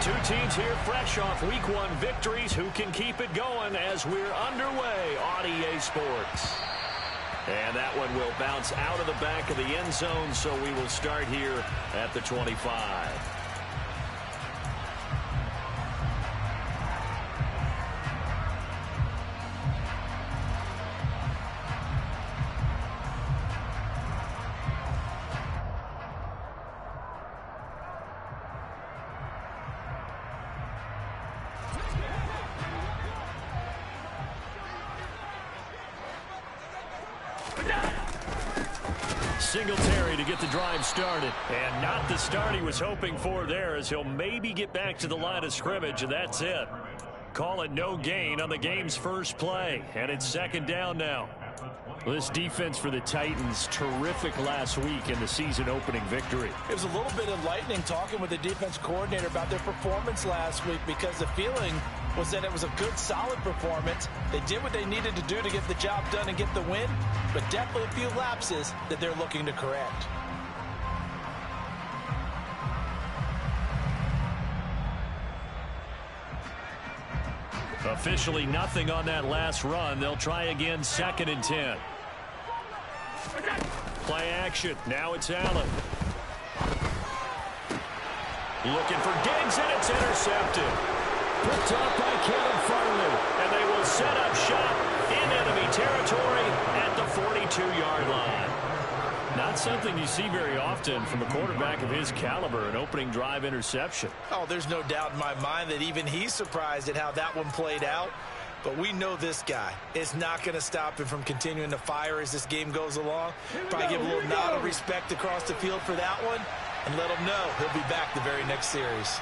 Two teams here fresh off Week 1 victories. Who can keep it going as we're underway on EA Sports? And that one will bounce out of the back of the end zone, so we will start here at the 25. Singletary to get the drive started. And not the start he was hoping for there, as he'll maybe get back to the line of scrimmage, and that's it. Call it no gain on the game's first play. And it's second down now. Well, this defense for the Titans, terrific last week in the season-opening victory. It was a little bit enlightening talking with the defense coordinator about their performance last week, because the feeling was that it was a good, solid performance. They did what they needed to do to get the job done and get the win, but definitely a few lapses that they're looking to correct. Officially nothing on that last run. They'll try again, 2nd and 10. Play action. Now it's Allen. Looking for Diggs, and it's intercepted. Picked up by Kevin Farley. And they will set up shop in enemy territory at the 42-yard line. Not something you see very often from a quarterback of his caliber, an opening drive interception. Oh, there's no doubt in my mind that even he's surprised at how that one played out. But we know this guy is not going to stop him from continuing to fire as this game goes along. Probably give a little nod of respect across the field for that one and let him know he'll be back the very next series.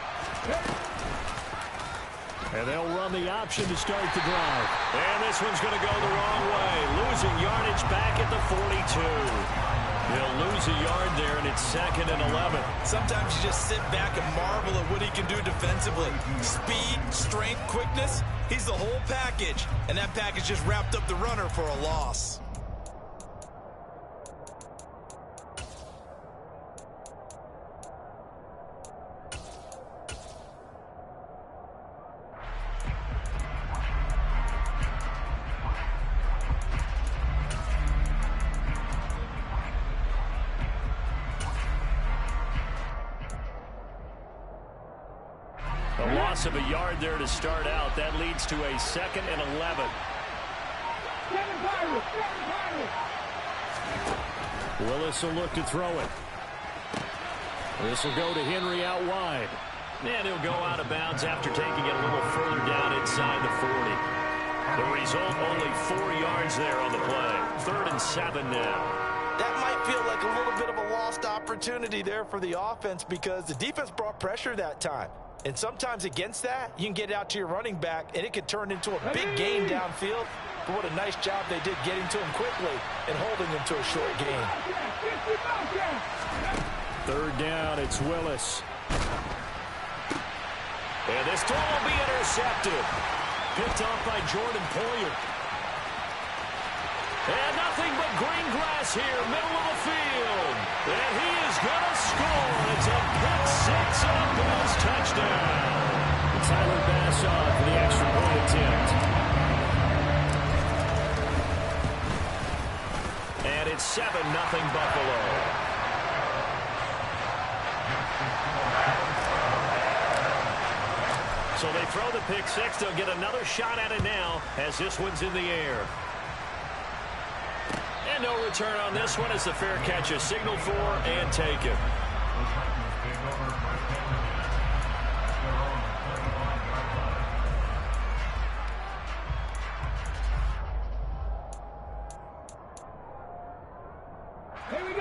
And they'll run the option to start the drive. And this one's going to go the wrong way. Losing yardage back at the 42. He'll lose a yard there, and it's 2nd and 11. Sometimes you just sit back and marvel at what he can do defensively. Speed, strength, quickness, he's the whole package. And that package just wrapped up the runner for a loss. A loss of a yard there to start out. That leads to a 2nd and 11. Willis will look to throw it. This will go to Henry out wide. And he'll go out of bounds after taking it a little further down inside the 40. The result, only 4 yards there on the play. 3rd and 7 now. That might feel like a little bit of a lost opportunity there for the offense, because the defense brought pressure that time. And sometimes against that, you can get it out to your running back, and it could turn into a big gain downfield. But what a nice job they did getting to him quickly and holding him to a short gain. 3rd down, it's Willis. And this throw will be intercepted. Picked off by Jordan Poyer. And nothing but green grass here, middle of the field. And he is going to score. It's a pick six and a Bills touchdown. Tyler Bass on for the extra point attempt. And it's 7-0 Buffalo. So they throw the pick six. They'll get another shot at it now as this one's in the air. And no return on this one as the fair catch is signaled for and taken.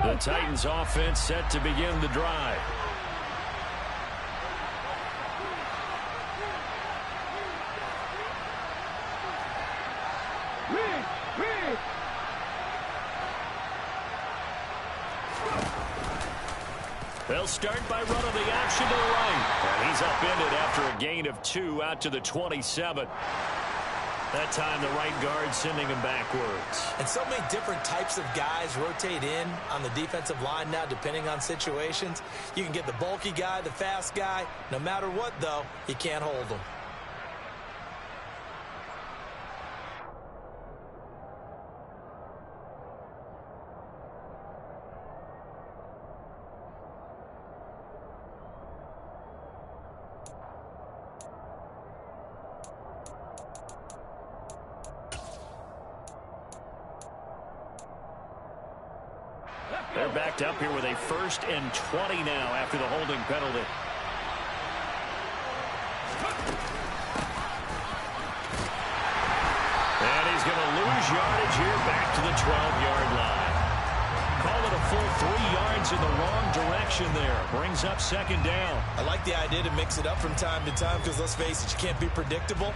The Titans offense set to begin the drive. They'll start by running the option to the right. And he's upended after a gain of 2 out to the 27. That time the right guard sending him backwards. And so many different types of guys rotate in on the defensive line now, depending on situations. You can get the bulky guy, the fast guy. No matter what, though, you can't hold them. They're backed up here with a 1st and 20 now after the holding penalty. And he's going to lose yardage here back to the 12-yard line. Call it a full 3 yards in the wrong direction there. Brings up 2nd down. I like the idea to mix it up from time to time because, let's face it, you can't be predictable.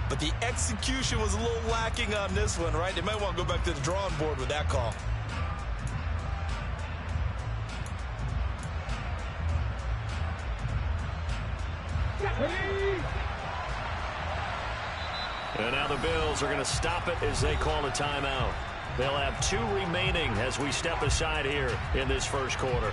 But the execution was a little lacking on this one, right? They might want to go back to the drawing board with that call. And now the Bills are going to stop it as they call a timeout. They'll have 2 remaining as we step aside here in this first quarter.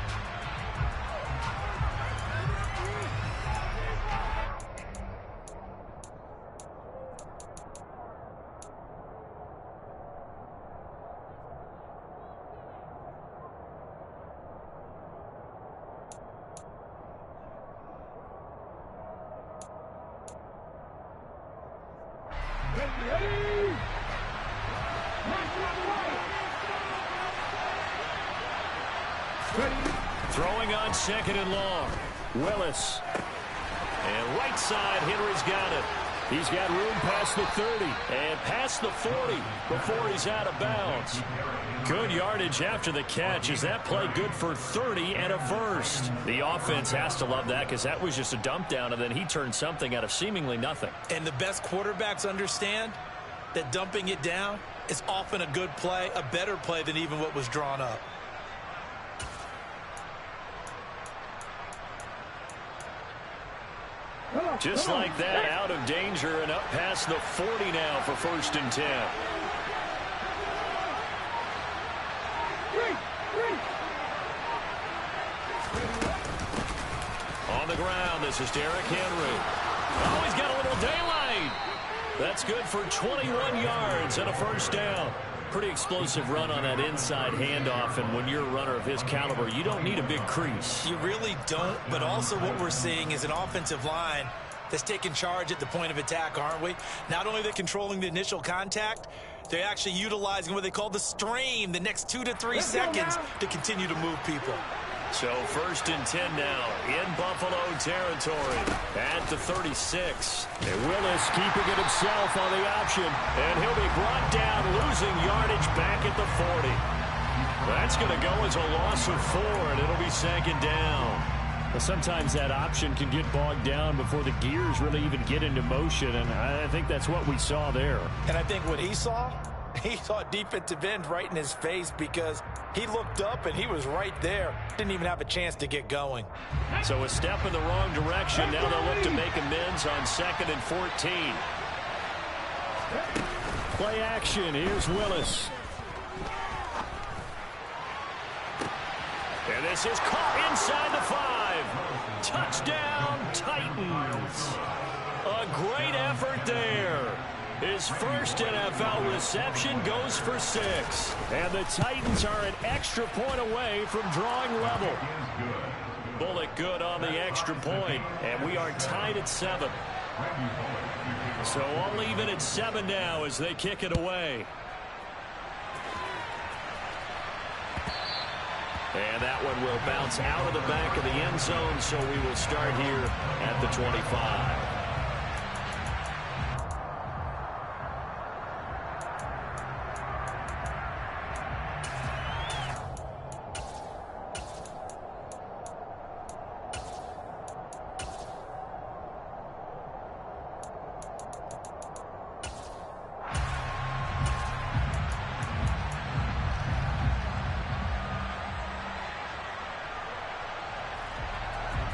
Throwing on 2nd and long. Willis. And right side, Henry's got it. He's got room past the 30 and past the 40 before he's out of bounds. Good yardage after the catch. Is that play good for 30 and a first? The offense has to love that because that was just a dump down, and then he turned something out of seemingly nothing. And the best quarterbacks understand that dumping it down is often a good play, a better play than even what was drawn up. Just like that, out of danger and up past the 40 now for 1st and 10. On the ground, this is Derrick Henry. Oh, he's got a little daylight. That's good for 21 yards and a 1st down. Pretty explosive run on that inside handoff, and when you're a runner of his caliber, you don't need a big crease. You really don't, but also what we're seeing is an offensive line that's taking charge at the point of attack, aren't we? Not only are they controlling the initial contact, they're actually utilizing what they call the stream, the next 2 to 3 seconds to continue to move people. So 1st and 10 now in Buffalo territory at the 36. And Willis keeping it himself on the option. And he'll be brought down, losing yardage back at the 40. That's going to go as a loss of 4, and it'll be 2nd down. Well, sometimes that option can get bogged down before the gears really even get into motion, and I think that's what we saw there. And I think what he saw defensive end right in his face because he looked up and he was right there. Didn't even have a chance to get going. So a step in the wrong direction. Now they'll look to make amends on 2nd and 14. Play action. Here's Willis. And this is caught inside the 5. Touchdown, Titans. A great effort there. His first NFL reception goes for 6. And the Titans are an extra point away from drawing level. Bullock good on the extra point, and we are tied at 7. So all even at 7 now as they kick it away. And that one will bounce out of the back of the end zone, so we will start here at the 25.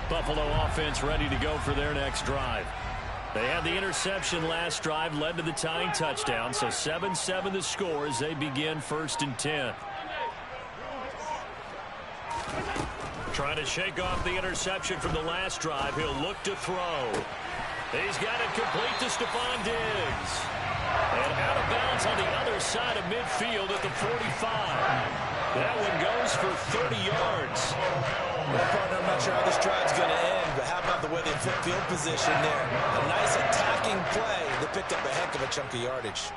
Buffalo offense ready to go for their next drive. They had the interception last drive, led to the tying touchdown, so 7-7 the score as they begin 1st and 10. Trying to shake off the interception from the last drive. He'll look to throw. He's got it complete to Stephon Diggs. And out of bounds on the other side of midfield at the 45. That one goes for 30 yards. Well, partner, I'm not sure how this drive's going to end, but how about the way they flip field position there? A nice attacking play that picked up a heck of a chunk of yardage.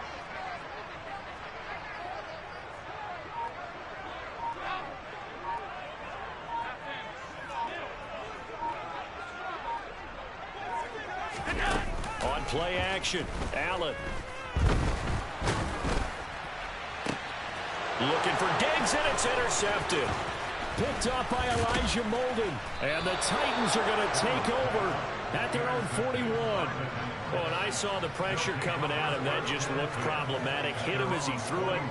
On play action, Allen. Looking for Diggs, and it's intercepted. Picked off by Elijah Molden. And the Titans are going to take over at their own 41. Oh, and I saw the pressure coming at him. That just looked problematic. Hit him as he threw it,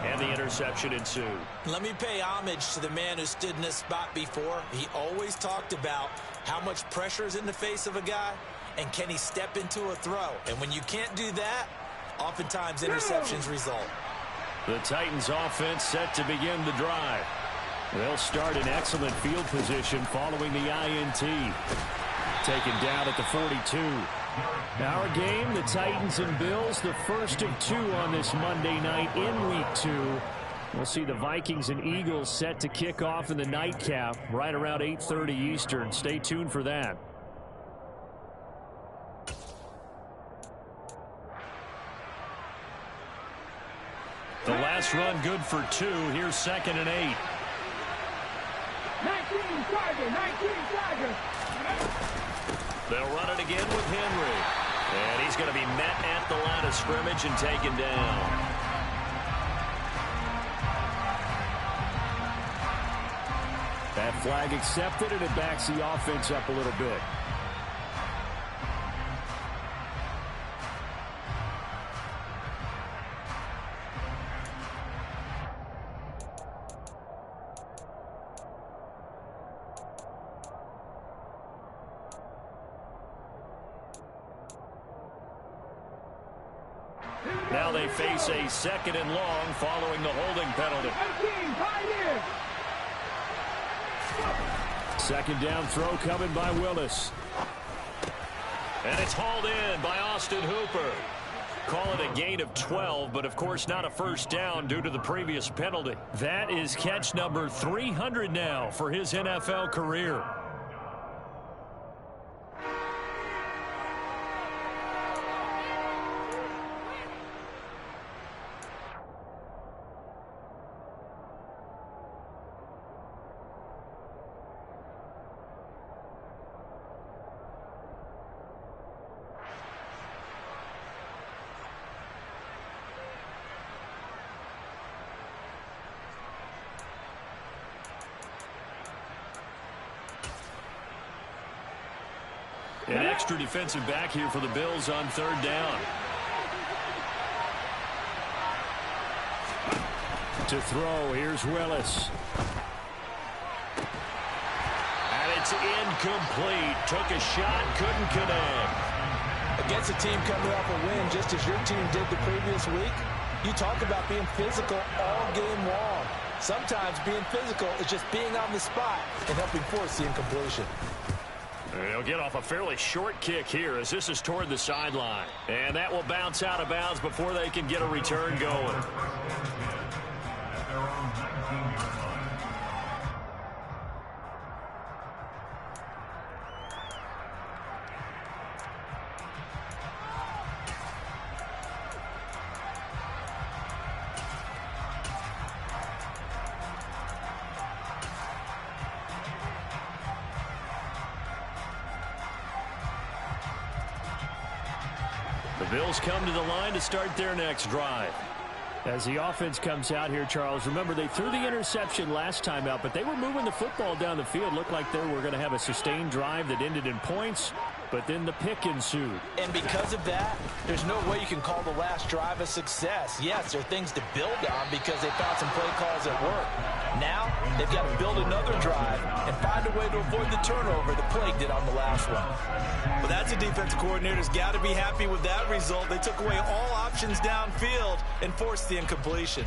and the interception ensued. Let me pay homage to the man who stood in this spot before. He always talked about how much pressure is in the face of a guy, and can he step into a throw. And when you can't do that, oftentimes interceptions result. The Titans offense set to begin the drive. They'll start in excellent field position following the INT. Taken down at the 42. Our game, the Titans and Bills, the first of 2 on this Monday night in Week 2. We'll see the Vikings and Eagles set to kick off in the nightcap right around 8:30 Eastern. Stay tuned for that. The last run good for 2. Here's 2nd and 8. 19 Tiger. They'll run it again with Henry. And he's going to be met at the line of scrimmage and taken down. That flag accepted, and it backs the offense up a little bit. Now they face a 2nd and long following the holding penalty. 2nd down throw coming by Willis. And it's hauled in by Austin Hooper. Call it a gain of 12, but of course not a first down due to the previous penalty. That is catch number 300 now for his NFL career. An extra defensive back here for the Bills on 3rd down. To throw, here's Willis. And it's incomplete. Took a shot, couldn't connect. Against a team coming off a win, just as your team did the previous week, you talk about being physical all game long. Sometimes being physical is just being on the spot and helping force the incompletion. They'll get off a fairly short kick here as this is toward the sideline. And that will bounce out of bounds before they can get a return going. The Bills come to the line to start their next drive. As the offense comes out here, Charles, remember they threw the interception last time out, but they were moving the football down the field. Looked like they were going to have a sustained drive that ended in points, but then the pick ensued. And because of that, there's no way you can call the last drive a success. Yes, there are things to build on because they found some play calls that work. Now, they've got to build another drive and find a way to avoid the turnover the play did on the last one. Well, that's a defensive coordinator's got to be happy with that result. They took away all options downfield and forced the incompletion.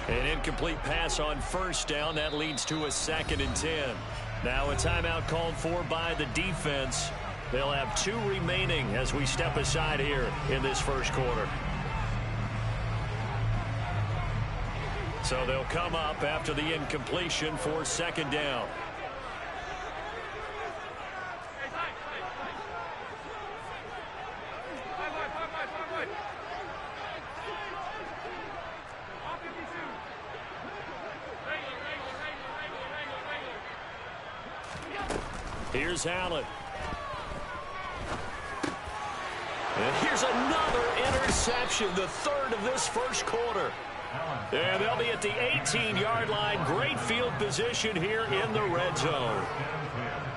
An incomplete pass on first down. That leads to a 2nd and 10. Now a timeout called for by the defense. They'll have 2 remaining as we step aside here in this first quarter. So they'll come up after the incompletion for 2nd down. Here's Allen. And here's another interception, the 3rd of this first quarter. And they'll be at the 18-yard line. Great field position here in the red zone.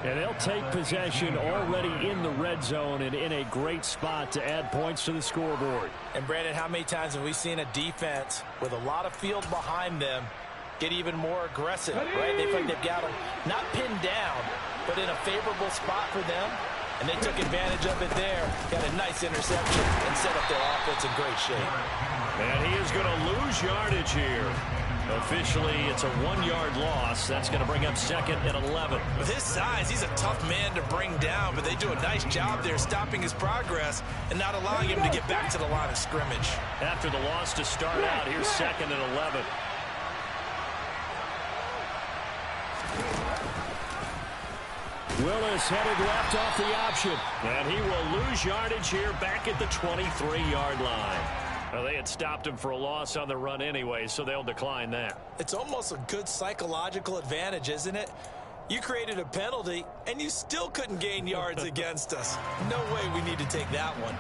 And they'll take possession already in the red zone and in a great spot to add points to the scoreboard. And, Brandon, how many times have we seen a defense with a lot of field behind them get even more aggressive, right? They feel like they've got them not pinned down, but in a favorable spot for them. And they took advantage of it there. Got a nice interception and set up their offense in great shape. And he is going to lose yardage here. Officially, it's a 1-yard loss. That's going to bring up 2nd and 11. With his size, he's a tough man to bring down, but they do a nice job there stopping his progress and not allowing him to get back to the line of scrimmage. After the loss to start out, here's 2nd and 11. Willis headed left off the option. And he will lose yardage here back at the 23-yard line. Well, they had stopped him for a loss on the run anyway, so they'll decline that. It's almost a good psychological advantage, isn't it? You created a penalty, and you still couldn't gain yards against us. No way we need to take that one.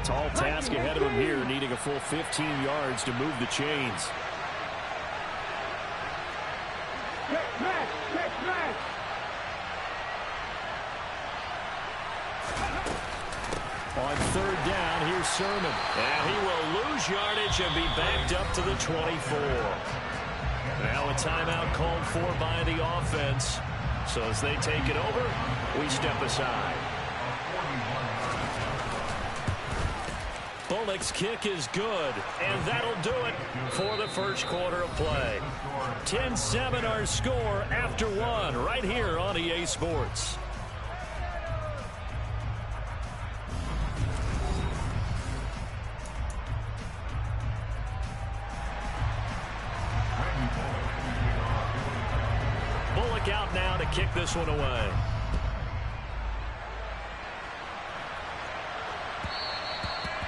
Tall task ahead of him here, needing a full 15 yards to move the chains. On 3rd down, here's Sermon. And he will lose yardage and be backed up to the 24. Now a timeout called for by the offense. So as they take it over, we step aside. Bullock's kick is good, and that'll do it for the first quarter of play. 10-7 our score after 1 right here on EA Sports. Bullock out now to kick this one away.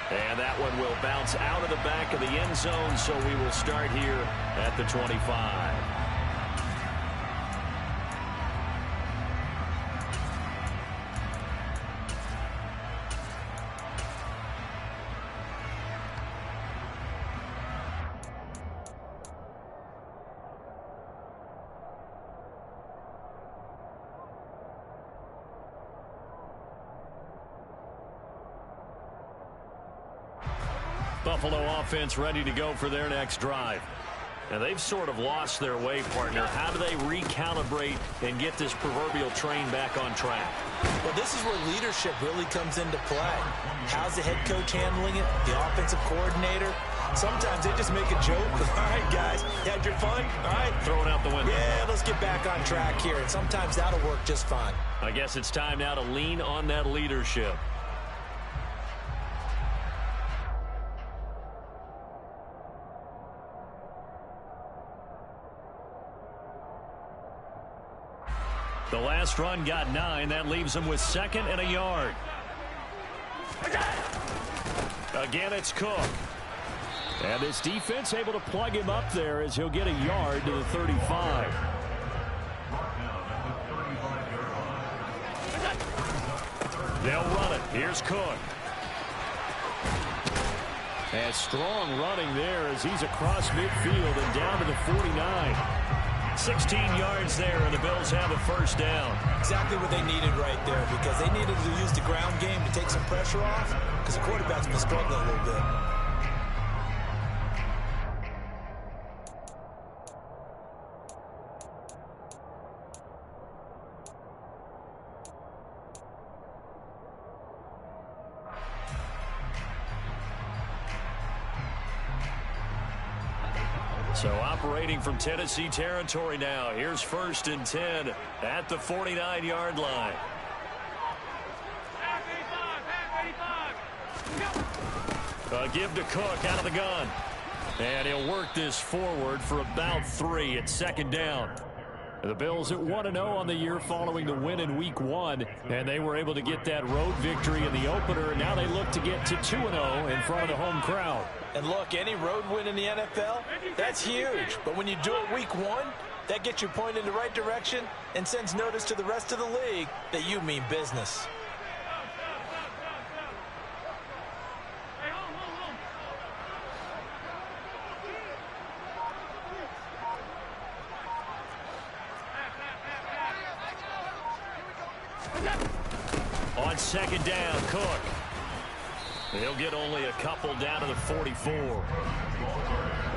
And that one will bounce out of the back of the end zone, so we will start here at the 25. Buffalo offense ready to go for their next drive. Now they've sort of lost their way, partner. How do they recalibrate and get this proverbial train back on track? Well, this is where leadership really comes into play. How's the head coach handling it? The offensive coordinator? Sometimes they just make a joke. All right, guys, you had your fun? All right. Throw it out the window. Yeah, let's get back on track here. And sometimes that'll work just fine. I guess it's time now to lean on that leadership. The last run got 9. That leaves him with 2nd and a yard. Again, it's Cook. And this defense able to plug him up there as he'll get a yard to the 35. They'll run it. Here's Cook. And strong running there as he's across midfield and down to the 49. 16 yards there, and the Bills have a first down. Exactly what they needed right there, because they needed to use the ground game to take some pressure off, because the quarterback's been struggling a little bit. So operating from Tennessee territory now. Here's 1st and 10 at the 49-yard line. A give to Cook out of the gun. And he'll work this forward for about 3 at 2nd down. The Bills at 1-0 on the year following the win in Week 1. And they were able to get that road victory in the opener. And now they look to get to 2-0 in front of the home crowd. And look, any road win in the NFL, that's huge. But when you do it Week 1, that gets you pointed in the right direction and sends notice to the rest of the league that you mean business. On 2nd down, Cook. He'll get only a couple down to the 44.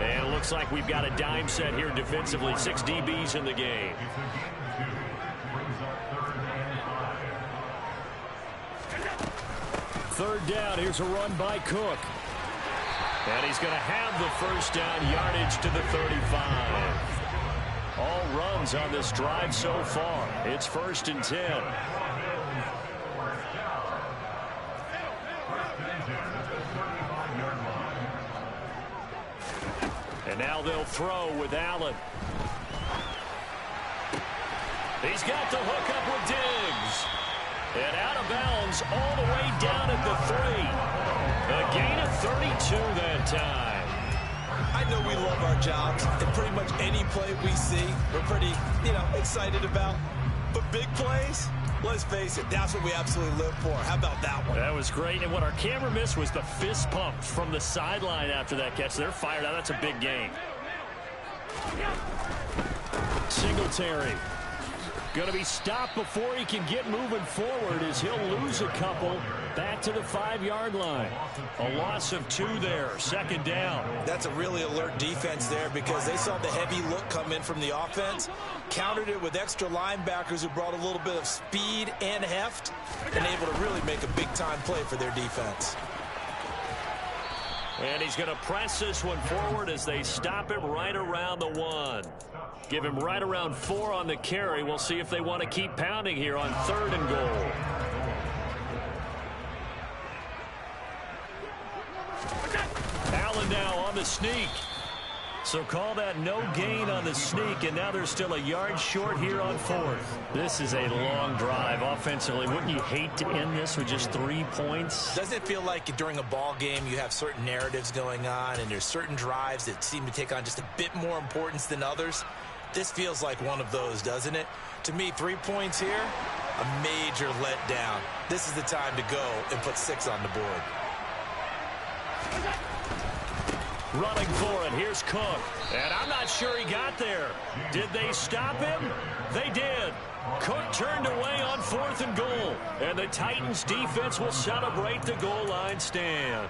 And it looks like we've got a dime set here defensively. 6 DBs in the game. Third down. Here's a run by Cook. And he's going to have the first down, yardage to the 35. All runs on this drive so far. It's 1st and 10. And now they'll throw with Allen. He's got the hook up with Diggs. And out of bounds all the way down at the 3. A gain of 32 that time. I know we love our jobs, and pretty much any play we see, we're pretty, excited about. But big plays, let's face it, that's what we absolutely live for. How about that one? That was great. And what our camera missed was the fist pump from the sideline after that catch. They're fired out. That's a big gain. Singletary. Going to be stopped before he can get moving forward as he'll lose a couple back to the 5-yard line. A loss of 2 there. 2nd down. That's a really alert defense there because they saw the heavy look come in from the offense, countered it with extra linebackers who brought a little bit of speed and heft, and able to really make a big-time play for their defense. And he's going to press this one forward as they stop him right around the 1. Give him right around 4 on the carry. We'll see if they want to keep pounding here on 3rd and goal. Allen now on the sneak. So call that no gain on the sneak, and now they're still a yard short here on 4th. This is a long drive offensively. Wouldn't you hate to end this with just 3 points? Doesn't it feel like during a ball game you have certain narratives going on, and there's certain drives that seem to take on just a bit more importance than others? This feels like one of those, doesn't it? To me, 3 points here, a major letdown. This is the time to go and put 6 on the board. Running for it. Here's Cook. And I'm not sure he got there. Did they stop him? They did. Cook turned away on 4th and goal. And the Titans defense will celebrate the goal line stand.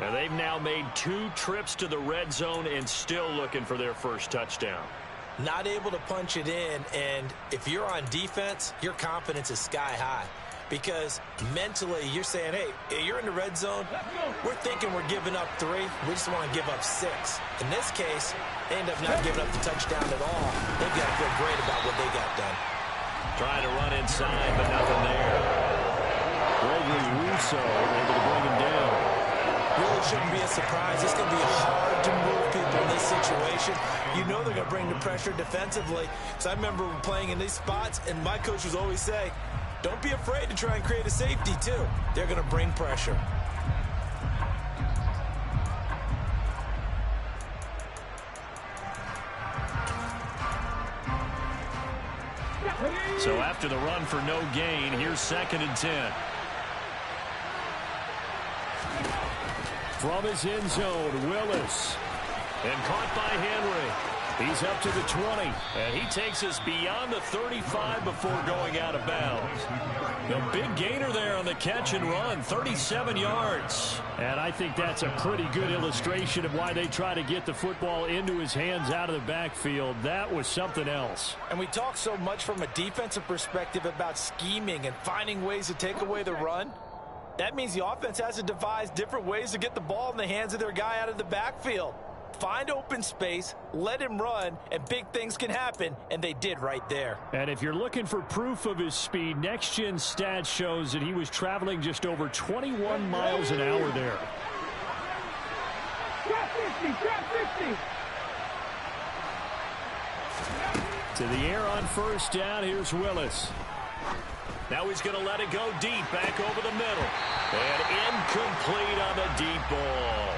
And they've now made 2 trips to the red zone and still looking for their first touchdown. Not able to punch it in, and if you're on defense, your confidence is sky high. Because mentally, you're saying, hey, you're in the red zone. We're thinking we're giving up 3. We just want to give up 6. In this case, they end up not giving up the touchdown at all. They've got to feel great about what they got done. Trying to run inside, but nothing there. Gregory Rousseau able to bring him down. Really shouldn't be a surprise. It's going to be hard to move people in this situation. You know they're going to bring the pressure defensively. So I remember playing in these spots, and my coach would always say, don't be afraid to try and create a safety, too. They're going to bring pressure. So after the run for no gain, here's 2nd and 10. From his end zone, Willis. And caught by Henry. He's up to the 20. And he takes us beyond the 35 before going out of bounds. A big gainer there on the catch and run, 37 yards. And I think that's a pretty good illustration of why they try to get the football into his hands out of the backfield. That was something else. And we talk so much from a defensive perspective about scheming and finding ways to take away the run. That means the offense has to devise different ways to get the ball in the hands of their guy out of the backfield. Find open space, let him run, and big things can happen, and they did right there. And if you're looking for proof of his speed, Next Gen Stats shows that he was traveling just over 21 miles an hour there. Trap 50, trap 50. To the air on first down, here's Willis. Now he's going to let it go deep, back over the middle. And incomplete on the deep ball.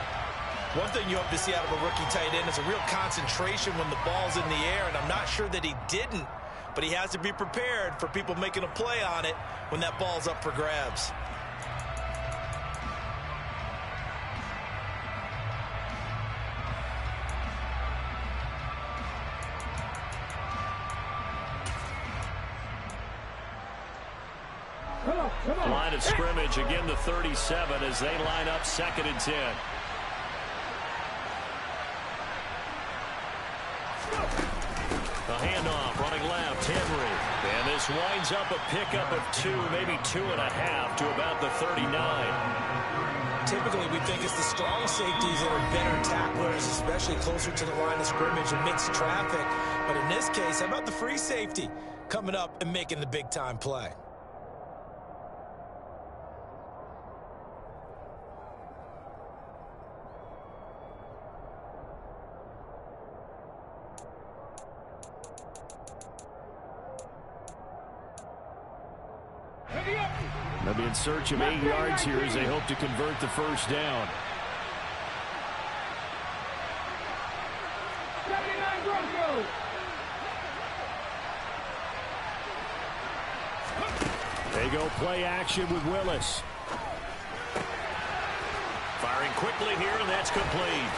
One thing you hope to see out of a rookie tight end is a real concentration when the ball's in the air, and I'm not sure that he didn't, but he has to be prepared for people making a play on it when that ball's up for grabs. Come on. Line of scrimmage, again the 37 as they line up 2nd and 10. A handoff, running left, Henry. And this winds up a pickup of 2, maybe 2.5 to about the 39. Typically, we think it's the strong safeties that are better tacklers, especially closer to the line of scrimmage amidst traffic. But in this case, how about the free safety coming up and making the big-time play? They'll be in search of 8 yards here as they hope to convert the first down. 79 Broncos. They go play action with Willis. Firing quickly here, and that's complete.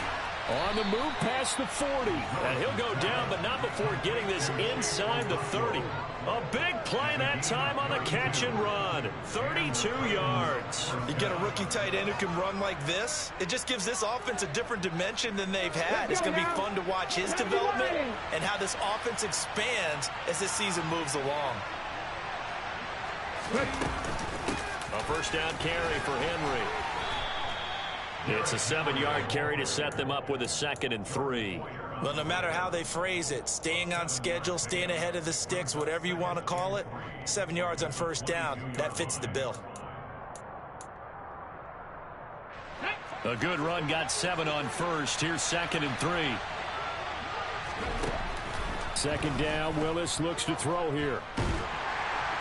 On the move past the 40. And he'll go down, but not before getting this inside the 30. A big play that time on the catch and run. 32 yards. You get a rookie tight end who can run like this, it just gives this offense a different dimension than they've had. It's going to be fun to watch his development and how this offense expands as this season moves along. A first down carry for Henry. It's a 7-yard carry to set them up with a 2nd and 3. Well, no matter how they phrase it, staying on schedule, staying ahead of the sticks, whatever you want to call it, 7 yards on first down, that fits the bill. A good run, got 7 on first. Here's 2nd and 3. 2nd down, Willis looks to throw here.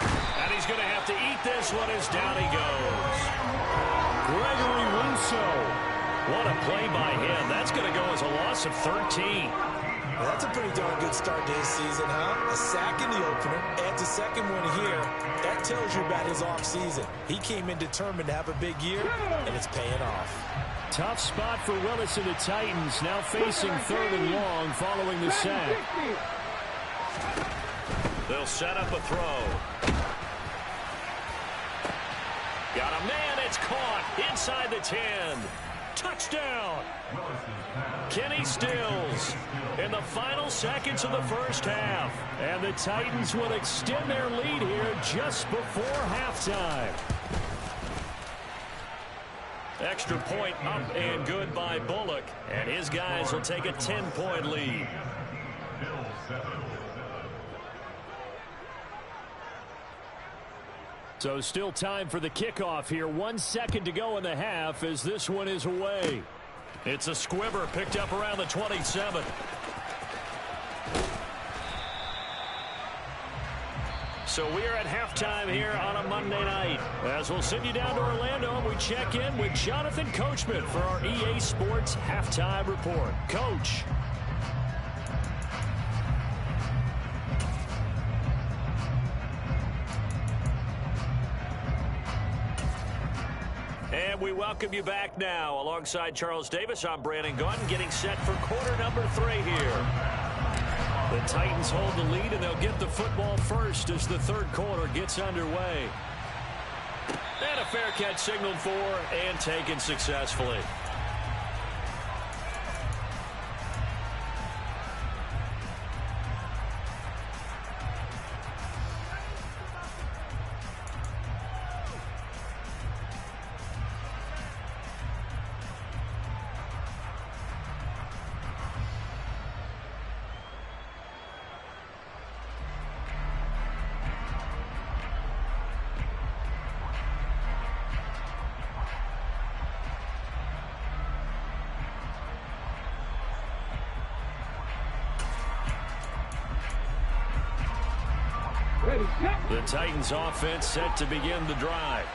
And he's going to have to eat this one as down he goes. Gregory Rousseau. What a play by him. That's going to go as a loss of 13. Well, that's a pretty darn good start to his season, huh? A sack in the opener, adds a second one here. That tells you about his offseason. He came in determined to have a big year, and it's paying off. Tough spot for Willis and the Titans, now facing 3rd and long following the sack. They'll set up a throw. Got a man, it's caught inside the 10. Touchdown! Kenny Stills in the final seconds of the first half. And the Titans will extend their lead here just before halftime. Extra point up and good by Bullock. And his guys will take a 10-point lead. So still time for the kickoff here. 1 second to go in the half as this one is away. It's a squibber picked up around the 27. So we are at halftime here on a Monday night. As we'll send you down to Orlando and we check in with Jonathan Coachman for our EA Sports Halftime Report. Coach. And And we welcome you back now. Alongside Charles Davis, I'm Brandon Gaudin, getting set for quarter number 3 here. The Titans hold the lead, and they'll get the football first as the third quarter gets underway. And a fair catch signaled for and taken successfully. The Titans offense set to begin the drive.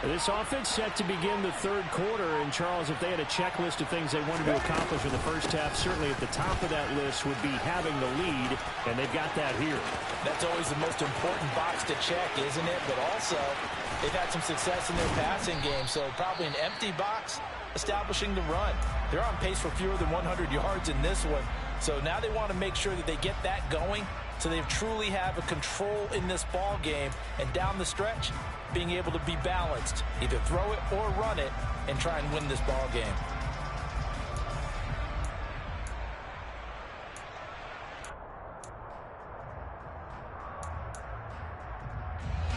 This offense set to begin the third quarter. And, Charles, if they had a checklist of things they wanted to accomplish in the first half, certainly at the top of that list would be having the lead, and they've got that here. That's always the most important box to check, isn't it? But also, they've had some success in their passing game, so probably an empty box establishing the run. They're on pace for fewer than 100 yards in this one, so now they want to make sure that they get that going so they truly have a control in this ball game, and down the stretch, being able to be balanced, either throw it or run it, and try and win this ball game.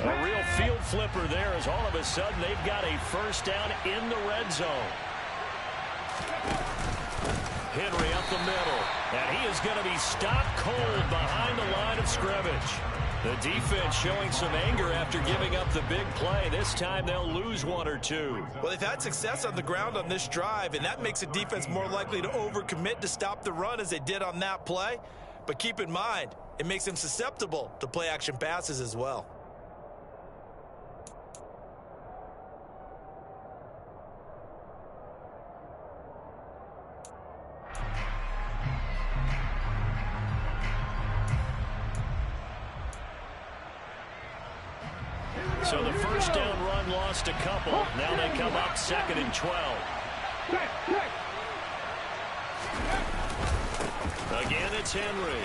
A real field flipper there as all of a sudden they've got a first down in the red zone. Henry up the middle, and he is going to be stopped cold behind the line of scrimmage. The defense showing some anger after giving up the big play. This time they'll lose one or two. Well, they've had success on the ground on this drive, and that makes the defense more likely to overcommit to stop the run as they did on that play. But keep in mind, it makes them susceptible to play-action passes as well. So the first down run lost a couple. Now they come up 2nd and 12. Again, it's Henry.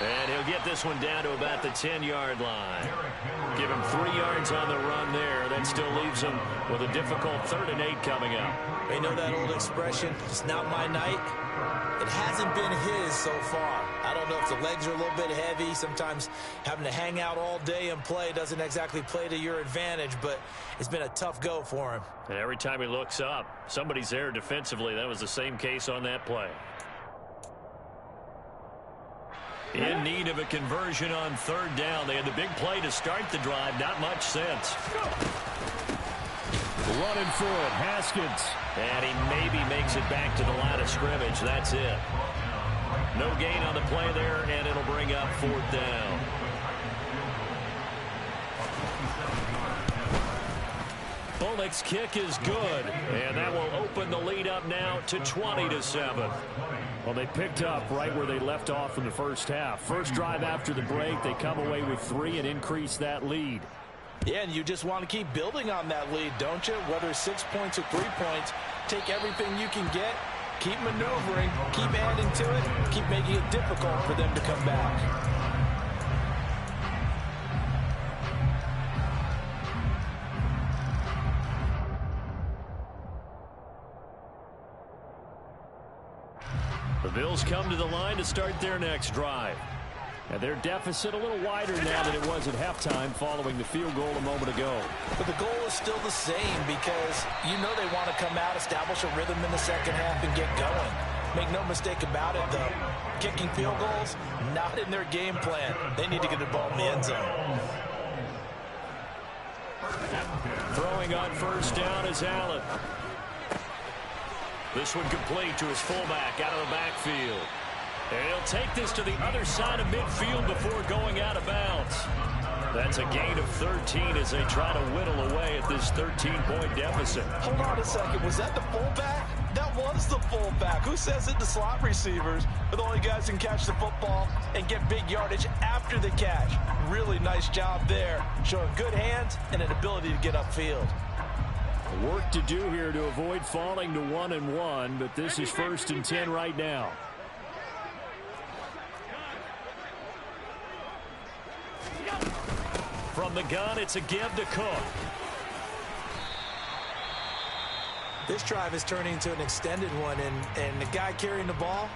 And he'll get this one down to about the 10-yard line. Give him 3 yards on the run there. That still leaves him with a difficult 3rd and 8 coming up. They know that old expression, it's not my night. It hasn't been his so far. I don't know if the legs are a little bit heavy. Sometimes having to hang out all day and play doesn't exactly play to your advantage, but it's been a tough go for him. And every time he looks up, somebody's there defensively. That was the same case on that play. In need of a conversion on 3rd down. They had the big play to start the drive. Not much sense. Running for it, Haskins. And he maybe makes it back to the line of scrimmage. That's it. No gain on the play there, and it'll bring up 4th down. Bullock's kick is good, and that will open the lead up now to 20-7. Well, they picked up right where they left off in the first half. First drive after the break, they come away with 3 and increase that lead. Yeah, and you just want to keep building on that lead, don't you? Whether it's 6 points or 3 points, take everything you can get, keep maneuvering, keep adding to it, keep making it difficult for them to come back. The Bills come to the line to start their next drive. And their deficit a little wider now than it was at halftime following the field goal a moment ago. But the goal is still the same because you know they want to come out, establish a rhythm in the second half, and get going. Make no mistake about it, though. Kicking field goals, not in their game plan. They need to get the ball in the end zone. Throwing on first down is Allen. This one complete to his fullback out of the backfield. And he'll take this to the other side of midfield before going out of bounds. That's a gain of 13 as they try to whittle away at this 13-point deficit. Hold on a second. Was that the fullback? That was the fullback. Who says it? The slot receivers are the only guys who can catch the football and get big yardage after the catch. Really nice job there, showing good hands and an ability to get upfield. Work to do here to avoid falling to 1-1, but this is 1st and 10 right now. From the gun, it's a give to Cook. This drive is turning into an extended one, and the guy carrying the ball,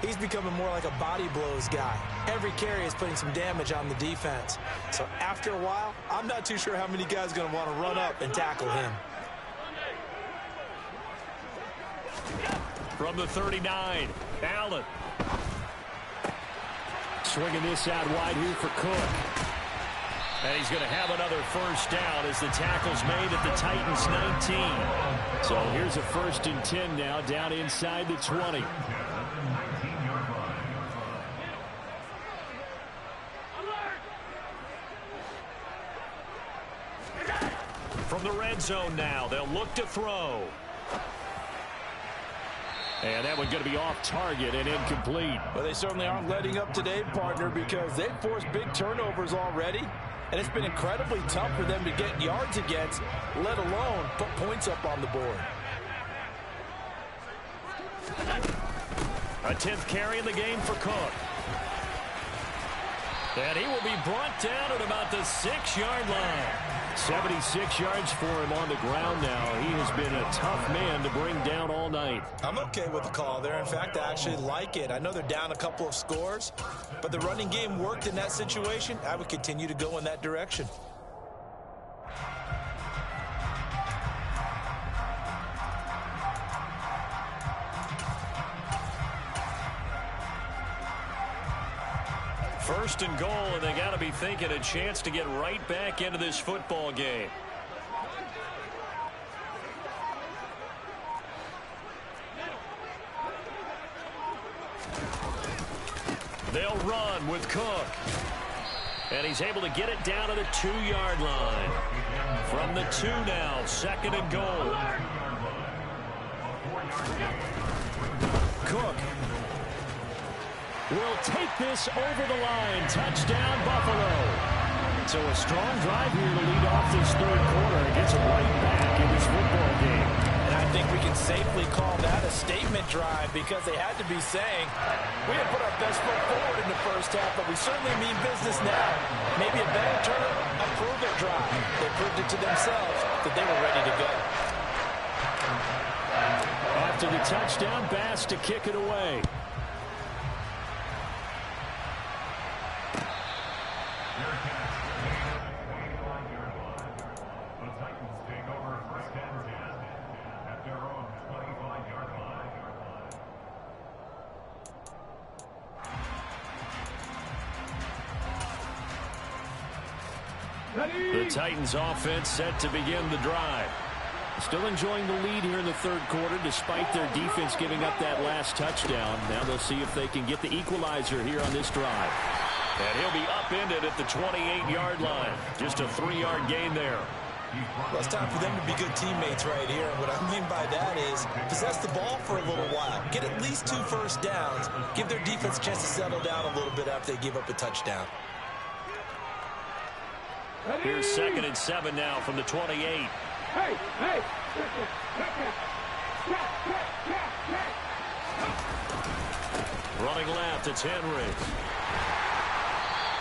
he's becoming more like a body blows guy. Every carry is putting some damage on the defense. So after a while, I'm not too sure how many guys are going to want to run up and tackle him. From the 39, Allen. Swinging this out wide here for Cook. And he's going to have another first down as the tackle's made at the Titans' 19. So here's a 1st and 10 now, down inside the 20. From the red zone now, they'll look to throw. And that one going to be off target and incomplete. Well, they certainly aren't letting up today, partner, because they've forced big turnovers already. And it's been incredibly tough for them to get yards against, let alone put points up on the board. A 10th carry in the game for Cook. And he will be brought down at about the 6-yard line. 76 yards for him on the ground now. He has been a tough man to bring down all night. I'm okay with the call there. In fact, I actually like it. I know they're down a couple of scores, but the running game worked in that situation. I would continue to go in that direction. First and goal, and they got to be thinking a chance to get right back into this football game. They'll run with Cook. And he's able to get it down to the 2-yard line. From the 2 now, 2nd and goal. Cook will take this over the line. Touchdown, Buffalo. So a strong drive here to lead off this 3rd quarter. It gets them right back in this football game. And I think we can safely call that a statement drive because they had to be saying, we didn't put our best foot forward in the first half, but we certainly mean business now. Maybe a better term, a prove-it drive. They proved it to themselves that they were ready to go. After the touchdown, Bass to kick it away. The Titans offense set to begin the drive. Still enjoying the lead here in the 3rd quarter despite their defense giving up that last touchdown. Now they'll see if they can get the equalizer here on this drive. And he'll be upended at the 28-yard line. Just a 3-yard gain there. Well, it's time for them to be good teammates right here. And what I mean by that is possess the ball for a little while. Get at least 2 first downs. Give their defense a chance to settle down a little bit after they give up a touchdown. Here's 2nd and 7 now from the 28. Hey! Running left, it's Henry.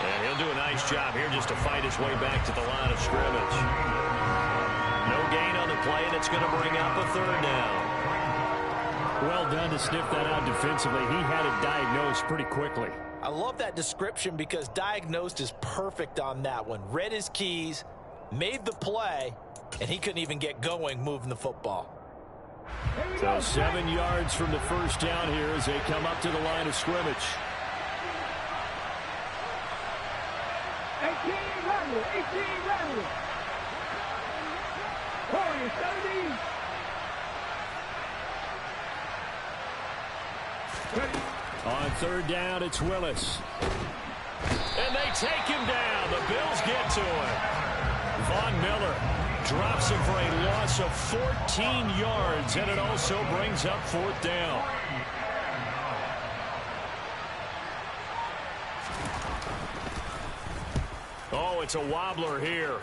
And he'll do a nice job here just to fight his way back to the line of scrimmage. No gain on the play, and it's going to bring up a 3rd down. Well done to sniff that out defensively. He had it diagnosed pretty quickly. I love that description because diagnosed is perfect on that one. Read his keys, made the play, and he couldn't even get going moving the football. So 7 yards from the first down here as they come up to the line of scrimmage. 18 Rebel. Corey, 17. On 3rd down, it's Willis. And they take him down. The Bills get to him. Von Miller drops him for a loss of 14 yards, and it also brings up 4th down. Oh, it's a wobbler here.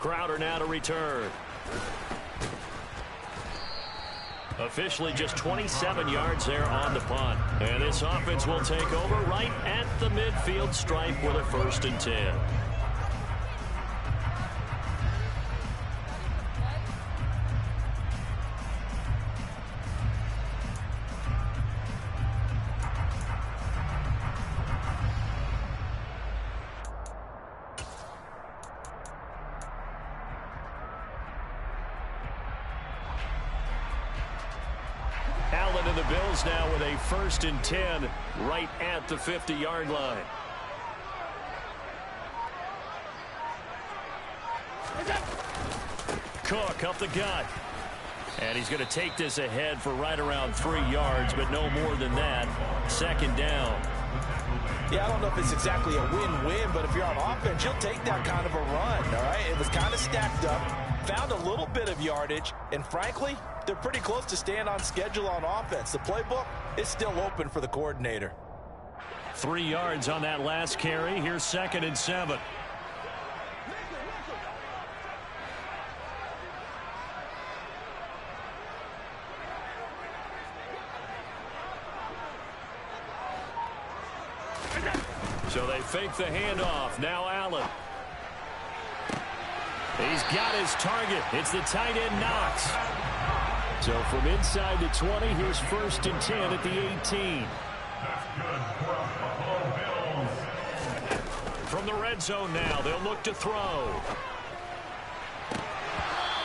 Crowder now to return. Officially just 27 yards there on the punt. And this offense will take over right at the midfield stripe with a 1st and 10. Allen and the Bills now with a 1st and 10 right at the 50-yard line. Cook up the gut. And he's going to take this ahead for right around 3 yards, but no more than that. 2nd down. Yeah, I don't know if it's exactly a win-win, but if you're on offense, you'll take that kind of a run, all right? It was kind of stacked up, found a little bit of yardage, and frankly, they're pretty close to staying on schedule on offense. The playbook is still open for the coordinator. 3 yards on that last carry. Here's 2nd and 7. So they fake the handoff. Now Allen. He's got his target. It's the tight end Knox. So from inside the 20, here's 1st and 10 at the 18. From the red zone now, they'll look to throw.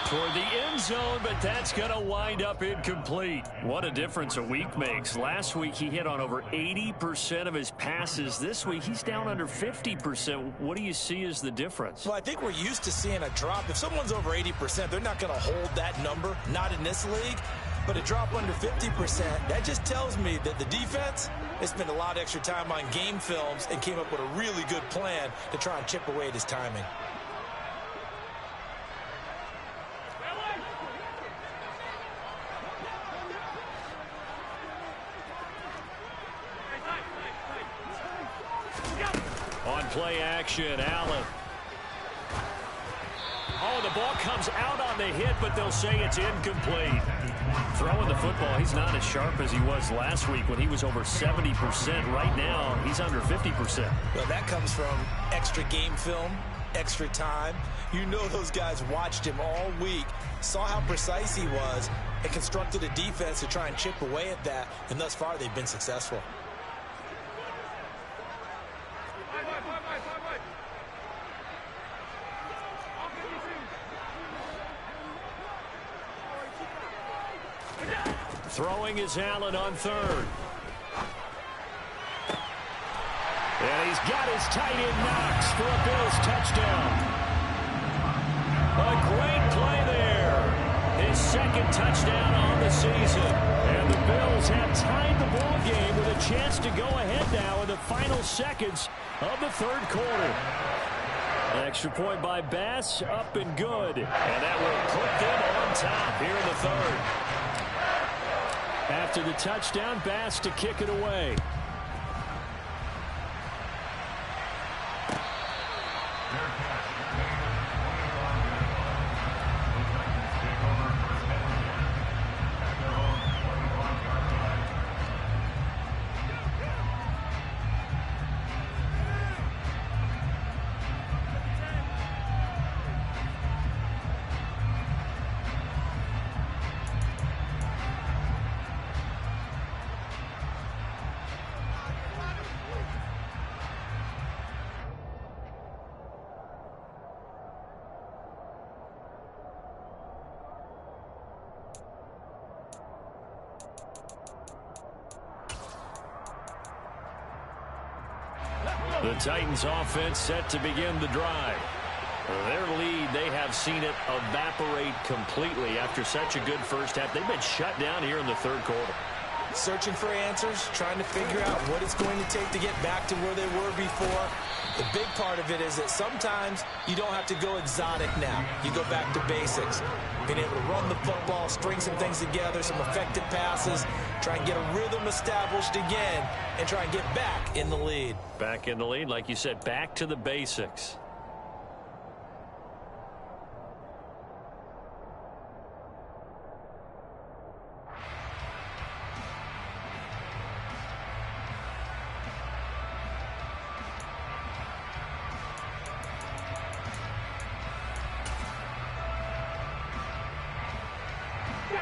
Toward the end zone, but that's going to wind up incomplete. What a difference a week makes. Last week, he hit on over 80% of his passes. This week, he's down under 50%. What do you see as the difference? Well, I think we're used to seeing a drop. If someone's over 80%, they're not going to hold that number, not in this league. But a drop under 50%, that just tells me that the defense has spent a lot of extra time on game films and came up with a really good plan to try and chip away at his timing. On play action, Allen. Oh, the ball comes out on the hit, but they'll say it's incomplete. Throwing the football, he's not as sharp as he was last week when he was over 70%. Right now, he's under 50%. Well, that comes from extra game film, extra time. You know those guys watched him all week, saw how precise he was, and constructed a defense to try and chip away at that, and thus far they've been successful. Throwing is Allen on 3rd. And he's got his tight end Knox for a Bills touchdown. A great play there. His 2nd touchdown on the season. And the Bills have tied the ball game with a chance to go ahead now in the final seconds of the 3rd quarter. An extra point by Bass, up and good. And that will put them on top here in the 3rd. After the touchdown, Bass to kick it away. The Titans offense set to begin the drive. Their lead, they have seen it evaporate completely after such a good first half. They've been shut down here in the 3rd quarter. Searching for answers, trying to figure out what it's going to take to get back to where they were before. The big part of it is that sometimes you don't have to go exotic now. You go back to basics. Being able to run the football, string some things together, some effective passes, try and get a rhythm established again, and try and get back in the lead. Back in the lead, like you said, back to the basics.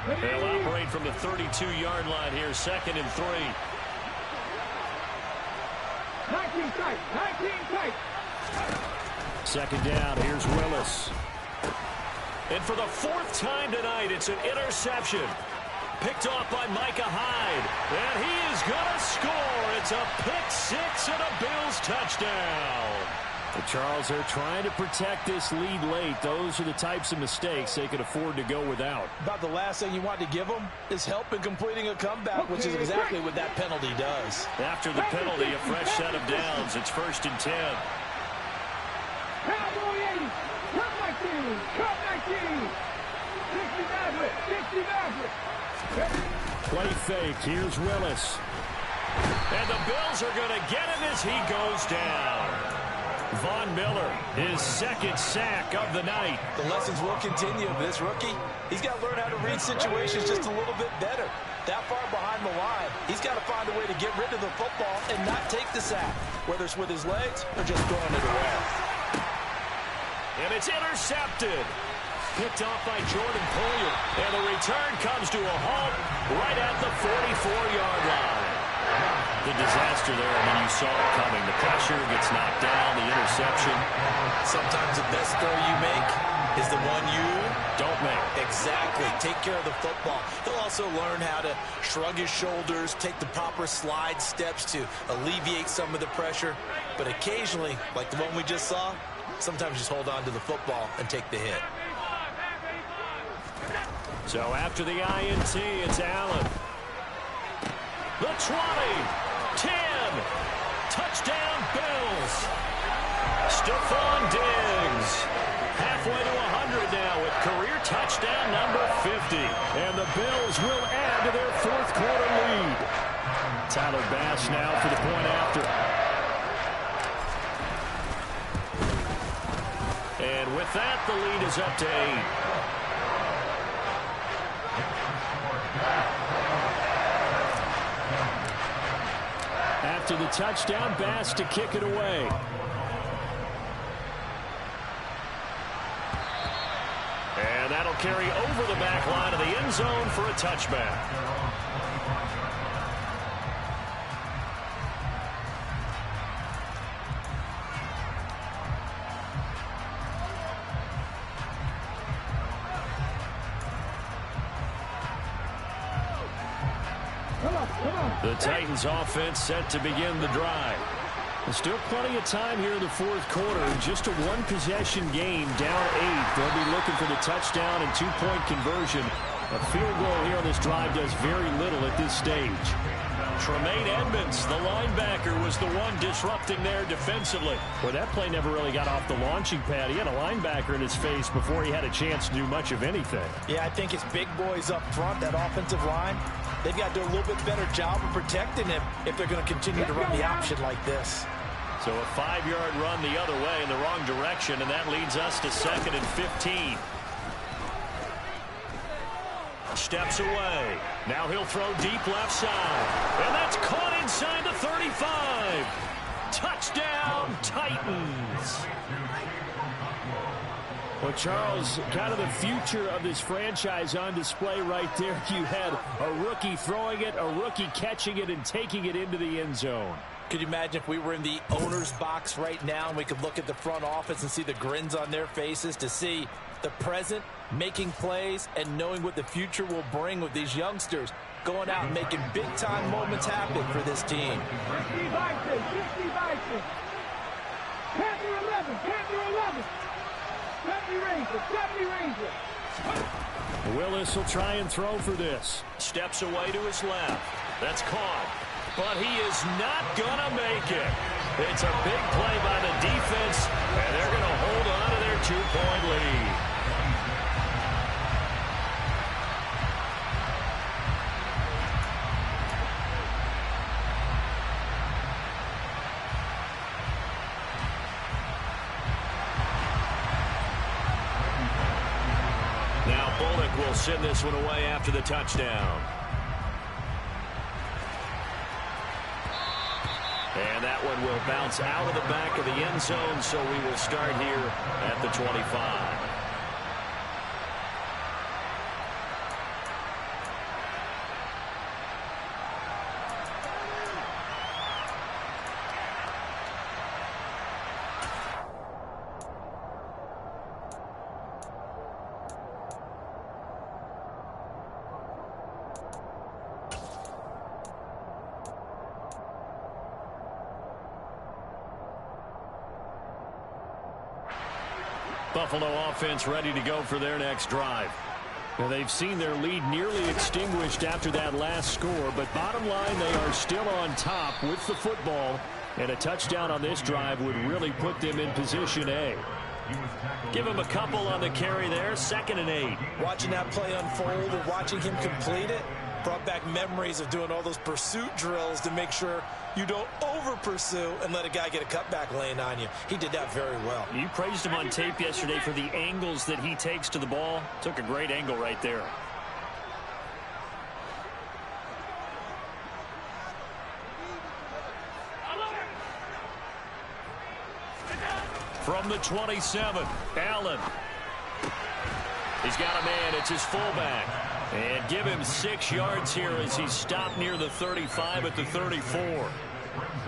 They'll operate from the 32-yard line here, 2nd and 3. 19 tight. 19 tight. 2nd down. Here's Willis. And for the 4th time tonight, it's an interception. Picked off by Micah Hyde. And he is going to score. It's a pick-6 and a Bills touchdown. But Charles, they're trying to protect this lead late. Those are the types of mistakes they could afford to go without. About the last thing you want to give them is help in completing a comeback, which is exactly what that penalty does. After the penalty, a fresh set of downs. It's 1st and 10. Cowboy 80. Cut 19. Cut 19. 60 Maverick. 60 Maverick. Play fake. Here's Willis. And the Bills are going to get him as he goes down. Von Miller, his 2nd sack of the night. The lessons will continue. This rookie, he's got to learn how to read situations just a little bit better. That far behind the line, he's got to find a way to get rid of the football and not take the sack, whether it's with his legs or just throwing it away. And it's intercepted. Picked off by Jordan Poyer. And the return comes to a halt right at the 44-yard line. The disaster there, I mean, you saw it coming. The pressure gets knocked down, the interception. Sometimes the best throw you make is the one you don't make. Exactly. Take care of the football. He'll also learn how to shrug his shoulders, take the proper slide steps to alleviate some of the pressure. But occasionally, like the one we just saw, sometimes just hold on to the football and take the hit. So after the INT, it's Allen. The 20, 10, touchdown Bills. Stephon Diggs, halfway to 100 now with career touchdown number 50. And the Bills will add to their 4th quarter lead. Tyler Bass now for the point after. And with that, the lead is up to 8. After the touchdown, Bass to kick it away. And that'll carry over the back line of the end zone for a touchback. The Titans offense set to begin the drive. There's still plenty of time here in the 4th quarter. Just a 1-possession game, down 8. They'll be looking for the touchdown and 2-point conversion. A field goal here on this drive does very little at this stage. Tremaine Edmonds, the linebacker, was the one disrupting there defensively. Well, that play never really got off the launching pad. He had a linebacker in his face before he had a chance to do much of anything. Yeah, I think it's big boys up front, that offensive line. They've got to do a little bit better job of protecting him if they're going to continue to run the option like this. So a 5-yard run the other way in the wrong direction, and that leads us to 2nd and 15. Steps away. Now he'll throw deep left side. And that's caught inside the 35. Touchdown, Titans. Well, Charles, kind of the future of this franchise on display right there. You had a rookie throwing it, a rookie catching it, and taking it into the end zone. Could you imagine if we were in the owner's box right now and we could look at the front office and see the grins on their faces, to see the present making plays and knowing what the future will bring with these youngsters going out and making big-time moments happen for this team. 50 Bison, 50 Bison. Panther 11, Panther 11. 70 Ranger, 70 Ranger. Willis will try and throw for this. Steps away to his left. That's caught. But he is not going to make it. It's a big play by the defense, and they're going to hold on to their 2-point lead. Now Bullock will send this one away after the touchdown. And that one will bounce out of the back of the end zone, so we will start here at the 25. Buffalo offense ready to go for their next drive. Now, they've seen their lead nearly extinguished after that last score, but bottom line, they are still on top with the football, and a touchdown on this drive would really put them in position A. Give him a couple on the carry there, 2nd and 8. Watching that play unfold and watching him complete it brought back memories of doing all those pursuit drills to make sure you don't over-pursue and let a guy get a cutback lane on you. He did that very well. You praised him on tape yesterday for the angles that he takes to the ball. Took a great angle right there. From the 27, Allen. He's got a man. It's his fullback. And give him 6 yards here as he's stopped near the 35 at the 34.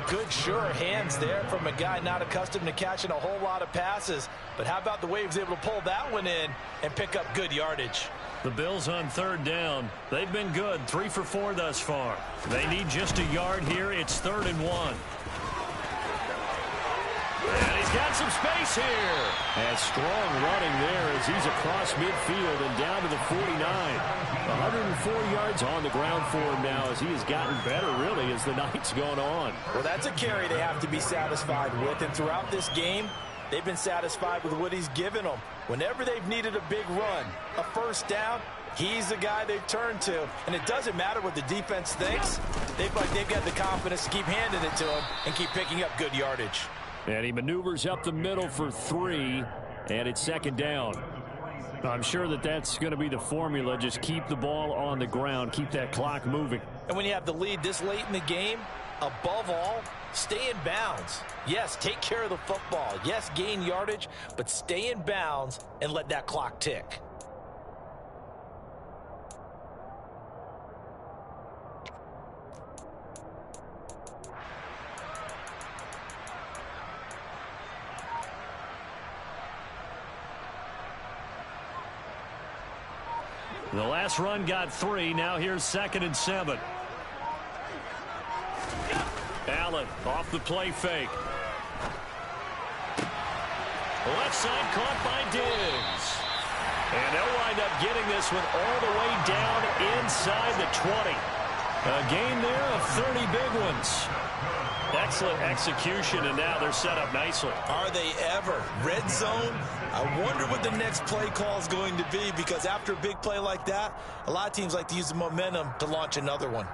Good, sure hands there from a guy not accustomed to catching a whole lot of passes. But how about the way he was able to pull that one in and pick up good yardage? The Bills on 3rd down. They've been good, 3 for 4 thus far. They need just a yard here. It's 3rd and 1. And he's got some space here. And strong running there as he's across midfield and down to the 49. 104 yards on the ground for him now as he has gotten better, really, as the night's gone on. Well, that's a carry they have to be satisfied with. And throughout this game, they've been satisfied with what he's given them. Whenever they've needed a big run, a 1st down, he's the guy they've turned to. And it doesn't matter what the defense thinks. They've got the confidence to keep handing it to him and keep picking up good yardage. And he maneuvers up the middle for 3, and it's 2nd down. I'm sure that that's going to be the formula. Just keep the ball on the ground, keep that clock moving. And when you have the lead this late in the game, above all, stay in bounds. Yes, take care of the football. Yes, gain yardage, but stay in bounds and let that clock tick. The last run got 3. Now here's 2nd and 7. Allen off the play fake. Left side caught by Diggs. And they'll wind up getting this one all the way down inside the 20. A gain there of 30 big ones. Excellent execution, and now they're set up nicely. Are they ever? Red zone? I wonder what the next play call is going to be, because after a big play like that, a lot of teams like to use the momentum to launch another one.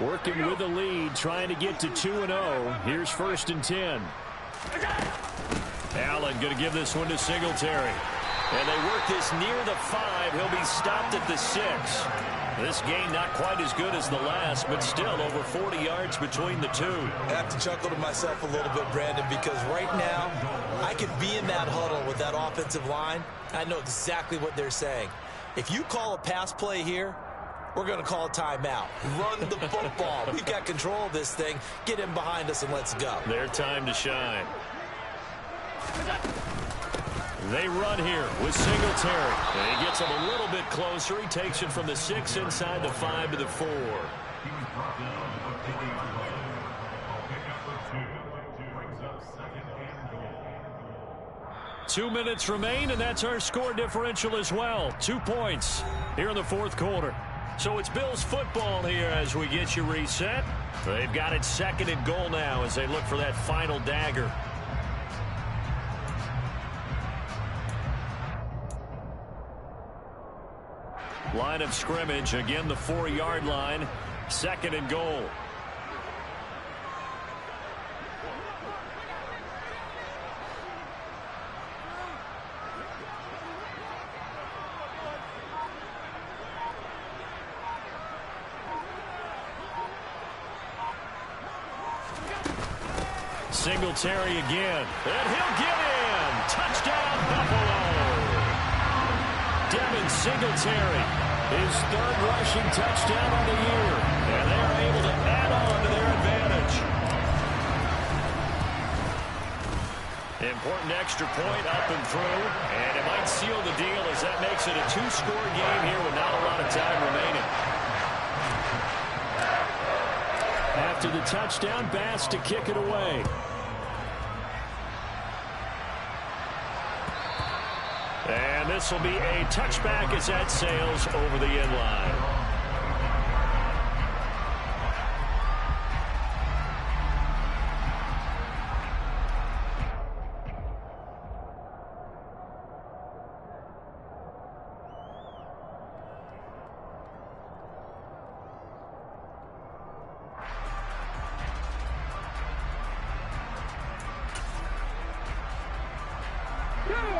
Working with the lead, trying to get to 2-0. Here's 1st and 10. Allen going to give this one to Singletary. And they work this near the 5. He'll be stopped at the 6. This game not quite as good as the last, but still over 40 yards between the two. I have to chuckle to myself a little bit, Brandon, because right now I could be in that huddle with that offensive line. I know exactly what they're saying. If you call a pass play here, we're going to call a timeout. Run the football. We've got control of this thing. Get in behind us and let's go. Their time to shine. They run here with Singletary. And he gets him a little bit closer. He takes it from the 6 inside the 5 to the 4. 2 minutes remain, and that's our score differential as well. 2 points here in the 4th quarter. So it's Bills football here as we get you reset. They've got it 2nd and goal now as they look for that final dagger. Line of scrimmage, again the 4-yard line, 2nd and goal. Singletary again, and he'll get in. Touchdown, Buffalo. Devin Singletary, his 3rd rushing touchdown on the year, and they are able to add on to their advantage. Important extra point up and through, and it might seal the deal as that makes it a 2-score game here with not a lot of time remaining. After the touchdown, Bass to kick it away. And this will be a touchback as that sails over the end line.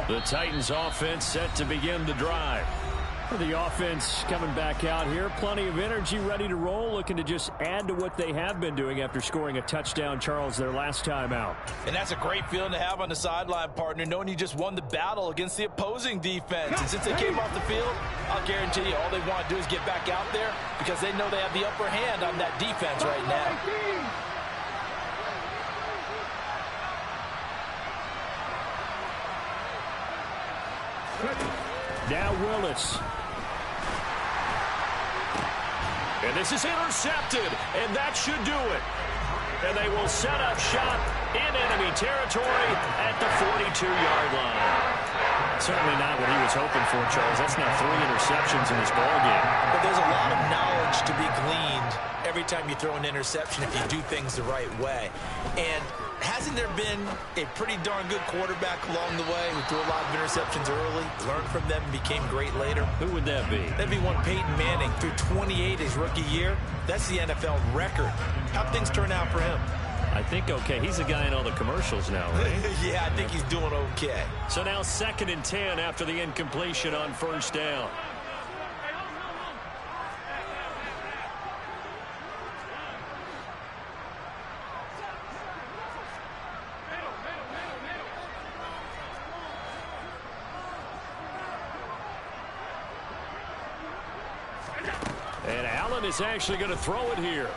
The Titans offense set to begin the drive. The offense coming back out here. Plenty of energy, ready to roll, looking to just add to what they have been doing after scoring a touchdown, Charles, their last time out. And that's a great feeling to have on the sideline, partner, knowing you just won the battle against the opposing defense. And since they came off the field, I'll guarantee you all they want to do is get back out there because they know they have the upper hand on that defense right now. Now Willis. And this is intercepted, and that should do it. And they will set up shop in enemy territory at the 42-yard line. Certainly not what he was hoping for, Charles. That's now 3 interceptions in this ballgame. But there's a lot of knowledge to be gleaned every time you throw an interception if you do things the right way. And hasn't there been a pretty darn good quarterback along the way who threw a lot of interceptions early, learned from them, and became great later? Who would that be? That'd be one Peyton Manning. Threw 28 his rookie year. That's the NFL record. How'd things turn out for him? I think okay. He's the guy in all the commercials now, right? Yeah, I think he's doing okay. So now 2nd and 10 after the incompletion on first down. And Allen is actually going to throw it here.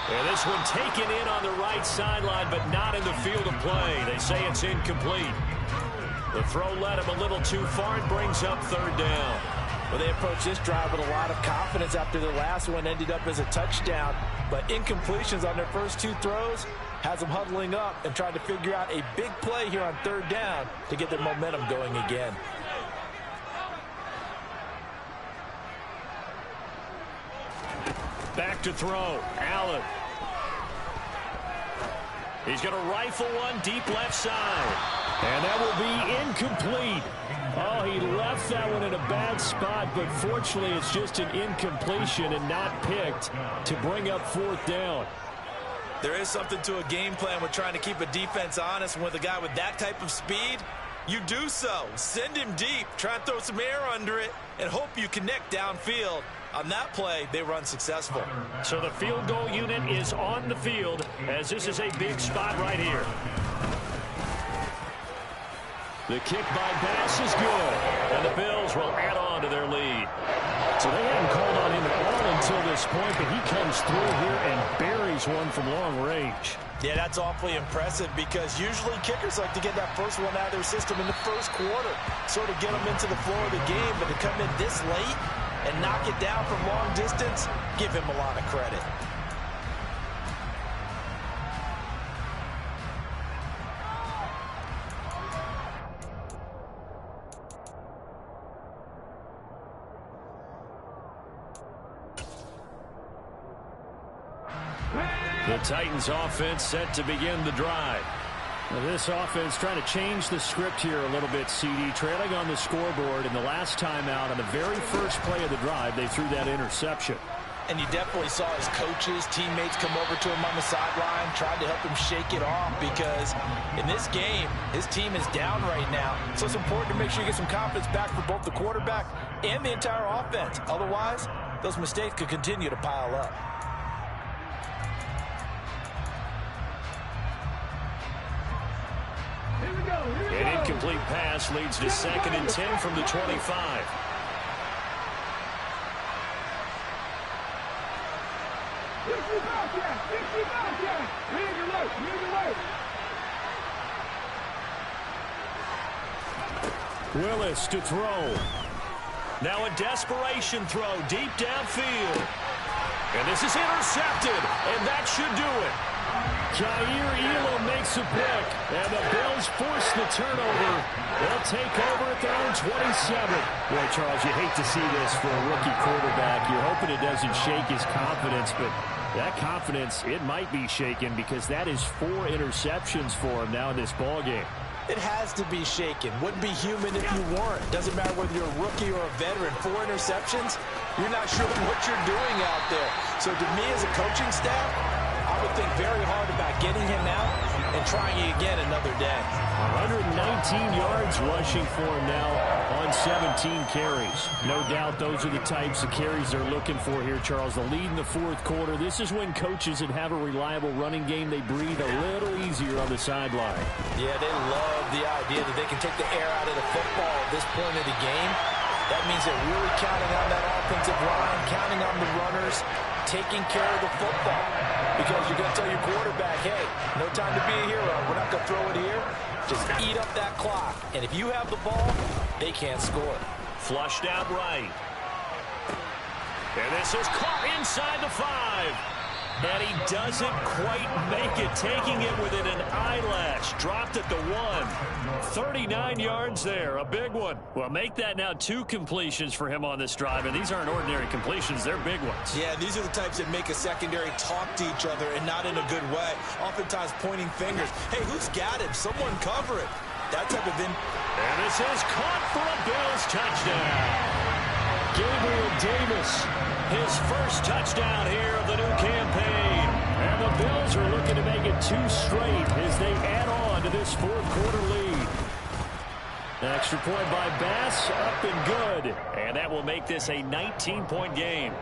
And this one taken in on the right sideline, but not in the field of play. They say it's incomplete. The throw led him a little too far and brings up 3rd down. Well, they approached this drive with a lot of confidence after the last one ended up as a touchdown. But incompletions on their first 2 throws has them huddling up and trying to figure out a big play here on 3rd down to get their momentum going again. Back to throw. Allen. He's going to rifle one deep left side. And that will be incomplete. Oh, he left that one in a bad spot, but fortunately it's just an incompletion and not picked to bring up 4th down. There is something to a game plan with trying to keep a defense honest. With a guy with that type of speed, you do so. Send him deep, try and throw some air under it, and hope you connect downfield. On that play, they were unsuccessful. So the field goal unit is on the field as this is a big spot right here. The kick by Bass is good, and the Bills will add on to their lead. So they haven't called on him at all until this point, but he comes through here and buries one from long range. Yeah, that's awfully impressive because usually kickers like to get that first one out of their system in the first quarter, sort of get them into the flow of the game, but to come in this late and knock it down from long distance, give him a lot of credit. The Titans offense set to begin the drive. Well, this offense trying to change the script here a little bit, CD. Trailing on the scoreboard, and the last time out on the very first play of the drive, they threw that interception. And you definitely saw his coaches, teammates come over to him on the sideline, tried to help him shake it off because in this game, his team is down right now. So it's important to make sure you get some confidence back for both the quarterback and the entire offense. Otherwise, those mistakes could continue to pile up. An incomplete pass leads to 2nd and 10 from the 25. Willis to throw. Now a desperation throw deep downfield. And this is intercepted, and that should do it. Jair Elam makes a pick, and the Bills force the turnover. They'll take over at their own 27. Boy, Charles, you hate to see this for a rookie quarterback. You're hoping it doesn't shake his confidence, but that confidence, it might be shaken because that is 4 interceptions for him now in this ballgame. It has to be shaken. Wouldn't be human if you weren't. Doesn't matter whether you're a rookie or a veteran. 4 interceptions, you're not sure what you're doing out there. So to me as a coaching staff, I would think very hard about getting him out and trying it again another day. 119 yards rushing for him now on 17 carries. No doubt those are the types of carries they're looking for here, Charles. The lead in the fourth quarter. This is when coaches that have a reliable running game, they breathe a little easier on the sideline. Yeah, they love the idea that they can take the air out of the football at this point of the game. That means they're really counting on that offensive line, counting on the runners, taking care of the football. Because you're going to tell your quarterback, hey, no time to be a hero. We're not going to throw it here. Just eat up that clock. And if you have the ball, they can't score. Flushed out right. And this is caught inside the 5. And he doesn't quite make it, taking it within an eyelash. Dropped at the 1. 39 yards there, a big one. Well, make that now 2 completions for him on this drive, and these aren't ordinary completions, they're big ones. Yeah, these are the types that make a secondary talk to each other and not in a good way. Oftentimes pointing fingers. Hey, who's got him? Someone cover it. That type of And this is caught for a Bills touchdown. Gabriel Davis, his first touchdown here of the new campaign. And the Bills are looking to make it 2 straight as they add on to this fourth quarter lead. Extra point by Bass, up and good. And that will make this a 19-point game.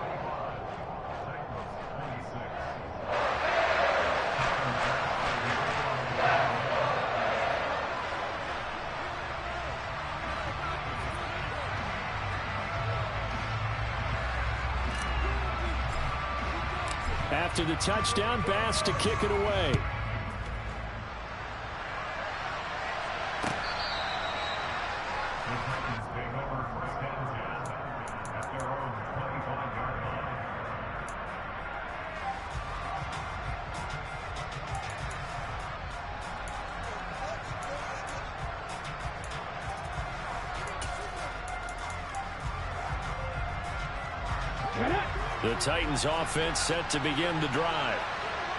After the touchdown, Bass to kick it away. The Titans offense set to begin the drive.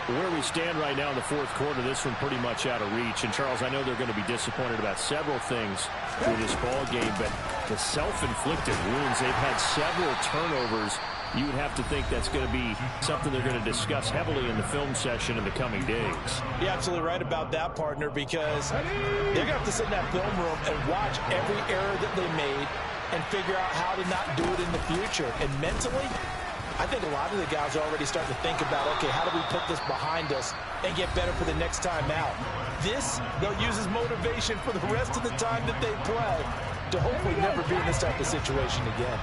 Where we stand right now in the fourth quarter, this one pretty much out of reach. And, Charles, I know they're going to be disappointed about several things through this ball game, but the self-inflicted wounds, they've had several turnovers. You would have to think that's going to be something they're going to discuss heavily in the film session in the coming days. You're absolutely right about that, partner, because they're going to have to sit in that film room and watch every error that they made and figure out how to not do it in the future. And mentally, I think a lot of the guys are already starting to think about, okay, how do we put this behind us and get better for the next time out? This, they'll use as motivation for the rest of the time that they play to hopefully never be in this type of situation again.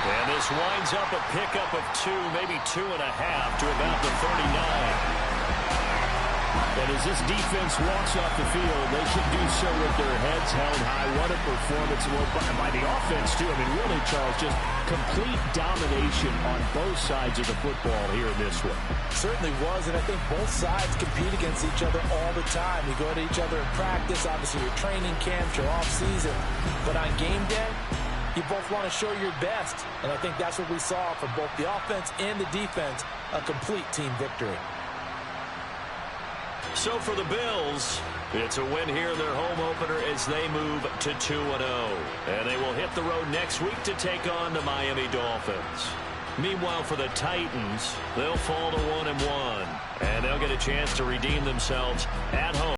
And this winds up a pickup of 2, maybe 2.5 to about the 39. And as this defense walks off the field, they should do so with their heads held high. What a performance by the offense, too. I mean, really, Charles, just complete domination on both sides of the football here in this one. Certainly was, and I think both sides compete against each other all the time. You go to each other in practice, obviously your training camps, your off-season. But on game day, you both want to show your best. And I think that's what we saw from both the offense and the defense, a complete team victory. So for the Bills, it's a win here in their home opener as they move to 2-0. And they will hit the road next week to take on the Miami Dolphins. Meanwhile, for the Titans, they'll fall to 1-1. And they'll get a chance to redeem themselves at home.